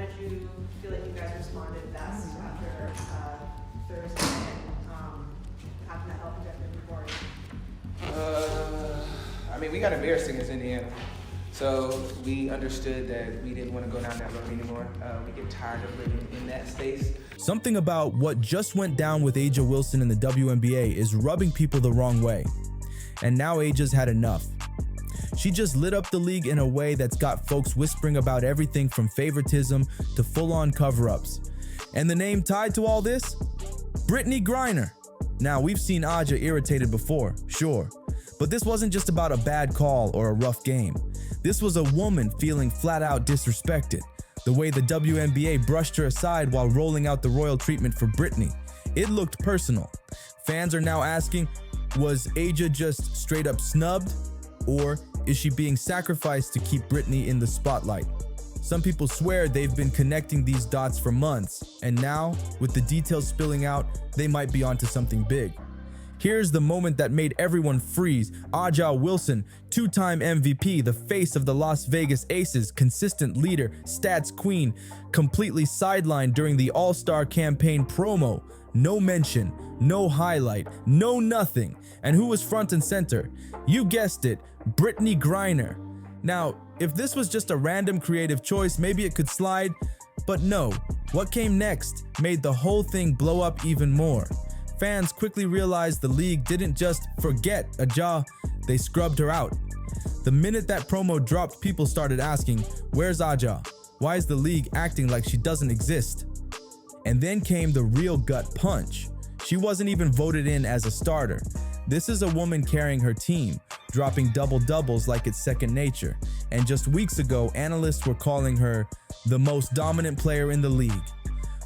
did you feel like you guys responded best after Thursday and having that help injected before? I mean, we got embarrassed against Indiana. So we understood that we didn't want to go down that road anymore. We get tired of living in that space. Something about what just went down with AJaWilson in the WNBA is rubbing people the wrong way. And now AJa's had enough. She just lit up the league in a way that's got folks whispering about everything from favoritism to full-on cover-ups. And the name tied to all this? Brittney Griner. Now, we've seen AJa irritated before, sure. But this wasn't just about a bad call or a rough game. This was a woman feeling flat out disrespected. The way the WNBA brushed her aside while rolling out the royal treatment for Brittney. It looked personal. Fans are now asking, was AJa just straight up snubbed? Or is she being sacrificed to keep Brittney in the spotlight? Some people swear they've been connecting these dots for months, and now, with the details spilling out, they might be onto something big. Here's the moment that made everyone freeze. AJaWilson, two-time MVP, the face of the Las Vegas Aces, consistent leader, stats queen, completely sidelined during the All-Star campaign promo. No mention, no highlight, no nothing. And who was front and center? You guessed it, Brittney Griner. Now, if this was just a random creative choice, maybe it could slide, but no. What came next made the whole thing blow up even more. Fans quickly realized the league didn't just forget AJa, they scrubbed her out. The minute that promo dropped, people started asking, where's AJa? Why is the league acting like she doesn't exist? And then came the real gut punch. She wasn't even voted in as a starter. This is a woman carrying her team, dropping double-doubles like it's second nature. And just weeks ago, analysts were calling her the most dominant player in the league.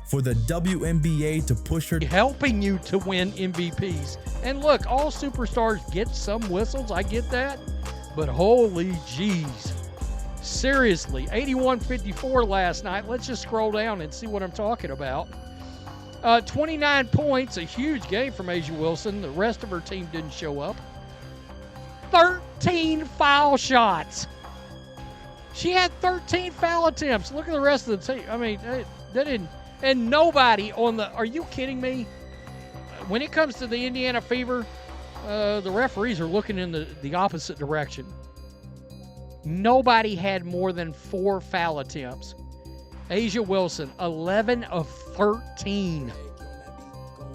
For the WNBA to push her, helping you to win MVPs. And look, all superstars get some whistles, I get that, but holy jeez. Seriously, 81-54 last night. Let's just scroll down and see what I'm talking about. 29 points, a huge game from AJaWilson. The rest of her team didn't show up. 13 foul shots. She had 13 foul attempts. Look at the rest of the team. I mean, they didn't. And nobody on the, are you kidding me? When it comes to the Indiana Fever, the referees are looking in the opposite direction. Nobody had more than 4 foul attempts. AJaWilson, 11 of 13.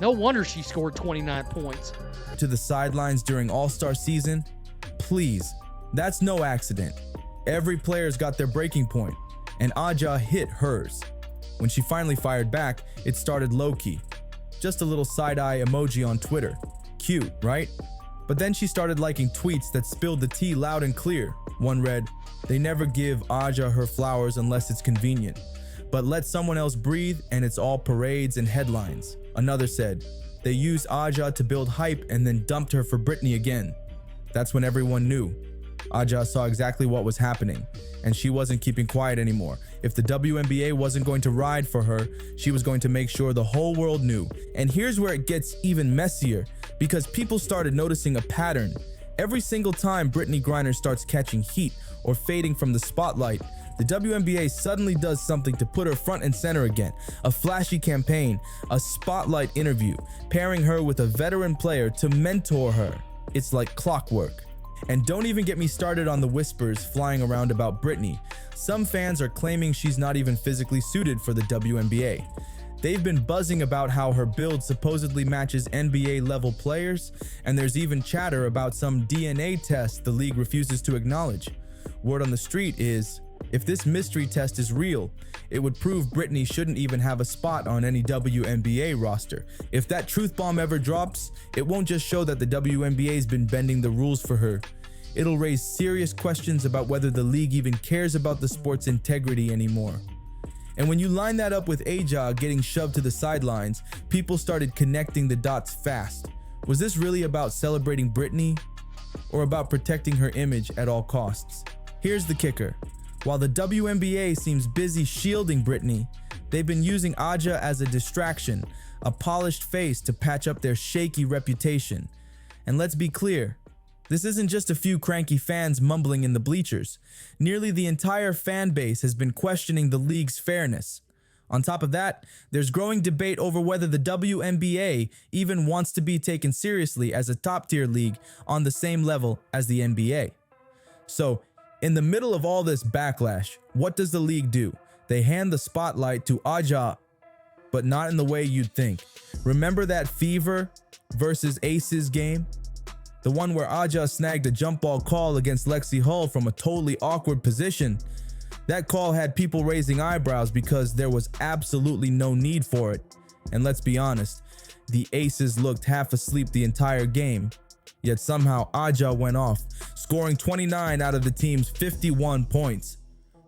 No wonder she scored 29 points. To the sidelines during All-Star season? Please, that's no accident. Every player's got their breaking point, and AJa hit hers. When she finally fired back, it started low-key. Just a little side-eye emoji on Twitter. Cute, right? But then she started liking tweets that spilled the tea loud and clear. One read, "They never give AJa her flowers unless it's convenient, but let someone else breathe and it's all parades and headlines." Another said, "They used AJa to build hype and then dumped her for Brittney again." That's when everyone knew. AJa saw exactly what was happening, and she wasn't keeping quiet anymore. If the WNBA wasn't going to ride for her, she was going to make sure the whole world knew. And here's where it gets even messier, because people started noticing a pattern. Every single time Brittney Griner starts catching heat or fading from the spotlight, the WNBA suddenly does something to put her front and center again. A flashy campaign, a spotlight interview, pairing her with a veteran player to mentor her. It's like clockwork. And don't even get me started on the whispers flying around about Brittney. Some fans are claiming she's not even physically suited for the WNBA. They've been buzzing about how her build supposedly matches NBA level players, and there's even chatter about some DNA test the league refuses to acknowledge. Word on the street is, if this mystery test is real, it would prove Brittney shouldn't even have a spot on any WNBA roster. If that truth bomb ever drops, it won't just show that the WNBA's been bending the rules for her. It'll raise serious questions about whether the league even cares about the sport's integrity anymore. And when you line that up with AJa getting shoved to the sidelines, people started connecting the dots fast. Was this really about celebrating Brittney, or about protecting her image at all costs? Here's the kicker. While the WNBA seems busy shielding Brittney, they've been using AJa as a distraction, a polished face to patch up their shaky reputation. And let's be clear, This isn't just a few cranky fans mumbling in the bleachers. Nearly the entire fan base has been questioning the league's fairness. On top of that, there's growing debate over whether the WNBA even wants to be taken seriously as a top-tier league on the same level as the NBA. So, in the middle of all this backlash, what does the league do? They hand the spotlight to AJa, but not in the way you'd think. Remember that Fever versus Aces game? The one where AJa snagged a jump ball call against Lexi Hull from a totally awkward position. That call had people raising eyebrows because there was absolutely no need for it. And let's be honest, the Aces looked half asleep the entire game. Yet somehow AJa went off, scoring 29 out of the team's 51 points.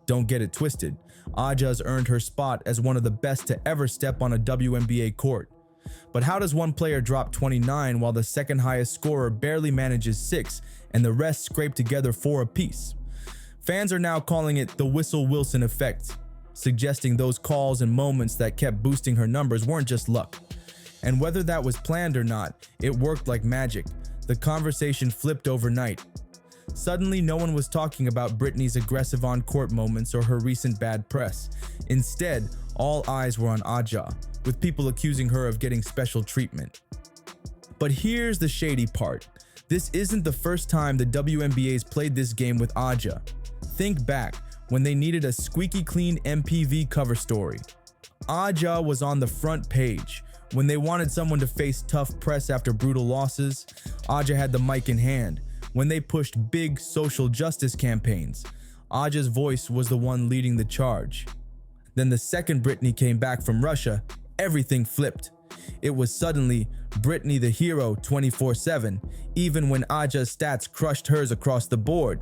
Don't get it twisted, AJa's earned her spot as one of the best to ever step on a WNBA court. But how does one player drop 29 while the second highest scorer barely manages 6 and the rest scrape together 4 apiece? Fans are now calling it the WNBA effect, suggesting those calls and moments that kept boosting her numbers weren't just luck. And whether that was planned or not, it worked like magic. The conversation flipped overnight. Suddenly, no one was talking about Brittney's aggressive on-court moments or her recent bad press. Instead, all eyes were on AJa, with people accusing her of getting special treatment. But here's the shady part. This isn't the first time the WNBA's played this game with AJa. Think back when they needed a squeaky clean MPV cover story. AJa was on the front page. When they wanted someone to face tough press after brutal losses, AJa had the mic in hand. When they pushed big social justice campaigns, AJa's voice was the one leading the charge. Then the second Brittney came back from Russia, everything flipped. It was suddenly Brittney the hero 24/7, even when AJa's stats crushed hers across the board.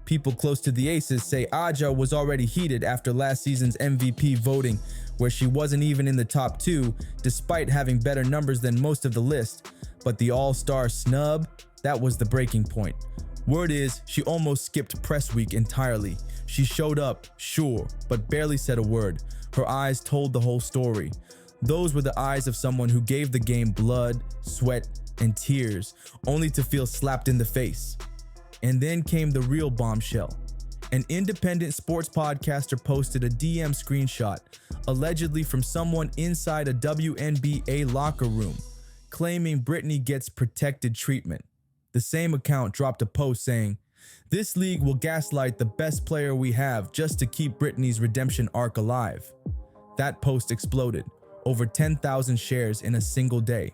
People close to the Aces say AJa was already heated after last season's MVP voting, where she wasn't even in the top 2 despite having better numbers than most of the list. But the all-star snub, that was the breaking point. Word is, she almost skipped press week entirely. She showed up, sure, but barely said a word. Her eyes told the whole story. Those were the eyes of someone who gave the game blood, sweat, and tears, only to feel slapped in the face. And then came the real bombshell. An independent sports podcaster posted a DM screenshot, allegedly from someone inside a WNBA locker room, claiming Brittney gets protected treatment. The same account dropped a post saying, "This league will gaslight the best player we have just to keep Brittney's redemption arc alive." That post exploded, over 10,000 shares in a single day.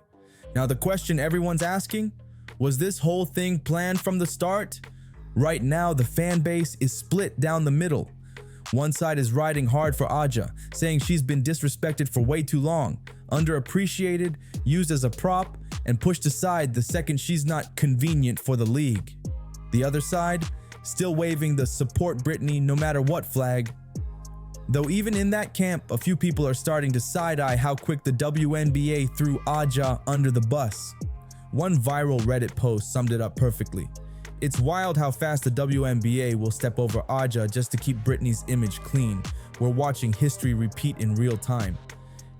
Now the question everyone's asking, was this whole thing planned from the start? Right now, the fan base is split down the middle. One side is riding hard for AJa, saying she's been disrespected for way too long, underappreciated, used as a prop, and pushed aside the second she's not convenient for the league. The other side, still waving the support Brittney no matter what flag. Though even in that camp, a few people are starting to side-eye how quick the WNBA threw AJa under the bus. One viral Reddit post summed it up perfectly. It's wild how fast the WNBA will step over AJa just to keep Brittney's image clean. We're watching history repeat in real time.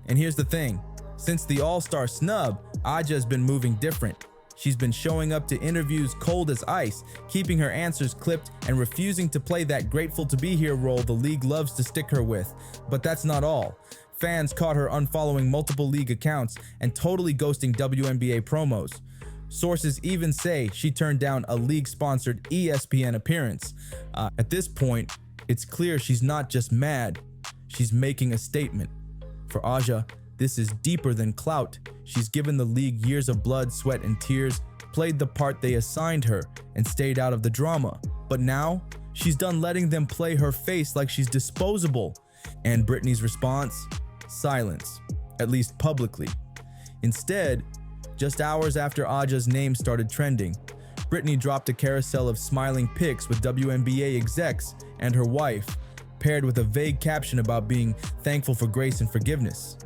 And here's the thing, since the all-star snub, AJa's been moving different. She's been showing up to interviews cold as ice, keeping her answers clipped and refusing to play that grateful to be here role the league loves to stick her with. But that's not all. Fans caught her unfollowing multiple league accounts and totally ghosting WNBA promos. Sources even say she turned down a league-sponsored ESPN appearance. At this point, it's clear she's not just mad, she's making a statement. For AJa, this is deeper than clout. She's given the league years of blood, sweat, and tears, played the part they assigned her, and stayed out of the drama. But now, she's done letting them play her face like she's disposable. And Brittney's response? Silence, at least publicly. Instead, just hours after AJa's name started trending, Brittney dropped a carousel of smiling pics with WNBA execs and her wife, paired with a vague caption about being thankful for grace and forgiveness.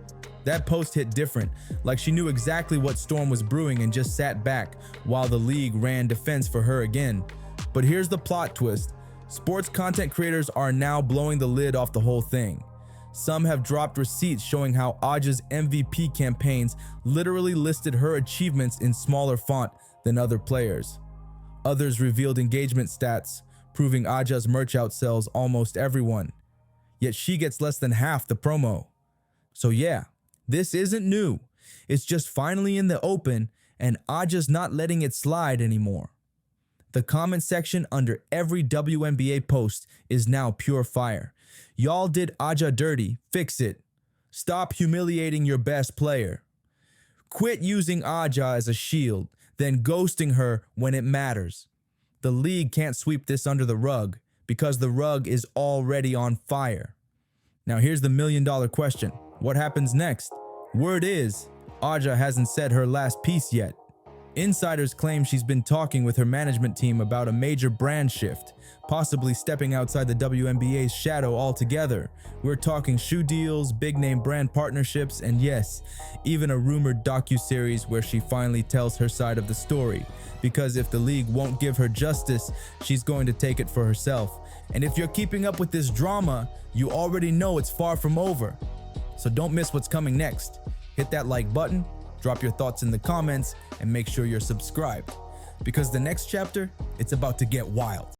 That post hit different, like she knew exactly what storm was brewing and just sat back while the league ran defense for her again. But here's the plot twist. Sports content creators are now blowing the lid off the whole thing. Some have dropped receipts showing how AJa's MVP campaigns literally listed her achievements in smaller font than other players. Others revealed engagement stats, proving AJa's merch outsells almost everyone. Yet she gets less than half the promo. So yeah, this isn't new. It's just finally in the open, and AJa's not letting it slide anymore. The comment section under every WNBA post is now pure fire. Y'all did AJa dirty, fix it. Stop humiliating your best player. Quit using AJa as a shield, then ghosting her when it matters. The league can't sweep this under the rug because the rug is already on fire. Now here's the million-dollar question. What happens next? Word is, AJa hasn't said her last piece yet. Insiders claim she's been talking with her management team about a major brand shift, possibly stepping outside the WNBA's shadow altogether. We're talking shoe deals, big-name brand partnerships, and yes, even a rumored docuseries where she finally tells her side of the story. Because if the league won't give her justice, she's going to take it for herself. And if you're keeping up with this drama, you already know it's far from over. So don't miss what's coming next. Hit that like button, drop your thoughts in the comments, and make sure you're subscribed. Because the next chapter, it's about to get wild.